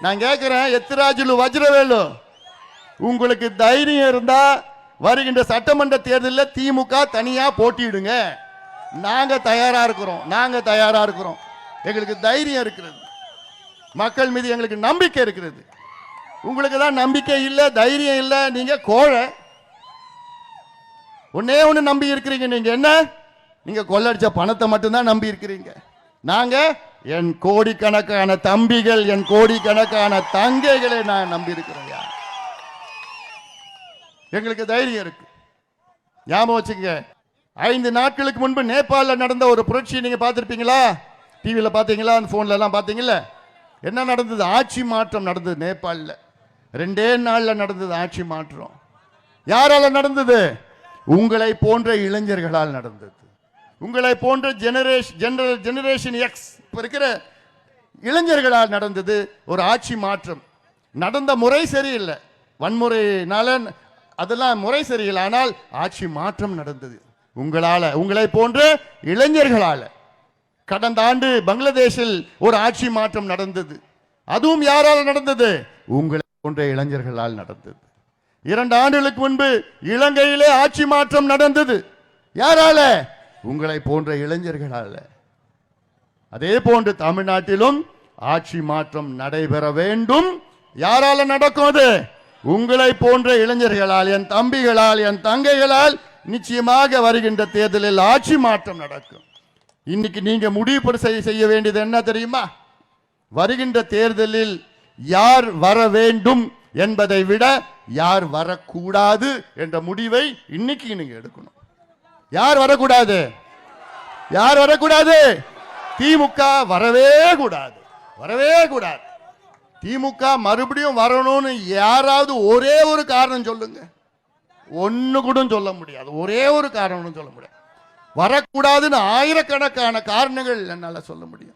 நான் கேட்கிறேன், எத்திராஜுலு வஜ்ரவேலு, உங்களுக்கு தைரியம் இருந்தா வருகின்ற சட்டமன்ற தேர்தலில் திமுக தனியா போட்டியிடுங்க. நாங்க தயாரா இருக்கிறோம். எங்களுக்கு தைரியம் இருக்கிறது, மக்கள் மீது எங்களுக்கு நம்பிக்கை இருக்கிறது. உங்களுக்கு தான் நம்பிக்கை இல்லை, தைரியம் இல்லை. நீங்க கோழை. ஒன்னே ஒன்று நம்பி இருக்கிறீங்க. நீங்க என்ன? நீங்க கொள்ளடிச்ச பணத்தை மட்டும்தான் நம்பி இருக்கிறீங்க. நாங்க என் கோடிக்கணக்கான தம்பிகள், என் கோடிக்கணக்கான தங்கைகளை நான் நம்பி இருக்கிறேன். எங்களுக்கு தைரியம் இருக்கு. ஞாபகம் வச்சுங்க, 5 நாட்களுக்கு முன்பு நேபாளில் நடந்த ஒரு புரட்சி நீங்க பார்த்திருப்பீங்களா? டிவியில் பார்த்தீங்களா? போன்ல எல்லாம் பார்த்தீங்களா? என்ன நடந்தது? ஆட்சி மாற்றம் நடந்தது. நேபாளில் 2 நாள்ல நடந்தது ஆட்சி மாற்றம். யாரால நடந்தது? உங்களை போன்ற இளைஞர்களால் நடந்தது. உங்களை போன்ற ஜெனரேஷன் எக்ஸ் இருக்கிற இளைஞர்களால் நடந்தது ஒரு ஆட்சி மாற்றம். நடந்த முறை சரியில்லை, வன்முறையினால அதெல்லாம் முறை சரியில்லை. ஆனால் ஆட்சி மாற்றம் நடந்தது உங்களை போன்ற இளைஞர்களால. கடந்த ஆண்டு பங்களாதேஷில் ஒரு ஆட்சி மாற்றம் நடந்தது. அதுவும் யாரால் நடந்தது? உங்களை போன்ற இளைஞர்களால் நடந்தது. 2 ஆண்டுகளுக்கு முன்பு இலங்கையிலே ஆட்சி மாற்றம் நடந்தது. யாரால? உங்களை போன்ற இளைஞர்களால. அதே போன்று தமிழ்நாட்டிலும் ஆட்சி மாற்றம் நடைபெற வேண்டும். யாரால நடக்கும்? அது உங்களை போன்ற இளைஞர்களால், என் தம்பிகளால், என் தங்கைகளால். நிச்சயமாக வருகின்ற தேர்தலில் ஆட்சி மாற்றம் நடக்கும். இன்னைக்கு நீங்க முடிவு செய்ய வேண்டியது என்ன தெரியுமா? வருகின்ற தேர்தலில் யார் வர வேண்டும் என்பதை விட யார் வரக்கூடாது என்ற முடிவை இன்னைக்கு நீங்க எடுக்கணும். யார் வரக்கூடாது? திமுக வரவே கூடாது. திமுக மறுபடியும் வரணும்னு யாராவது ஒரே ஒரு காரணம் சொல்லுங்க. ஒன்னு கூட சொல்ல முடியாது. ஒரே ஒரு காரணம் சொல்ல முடியாது. வரக்கூடாதுன்னு ஆயிரக்கணக்கான காரணங்கள் என்னால சொல்ல முடியும்.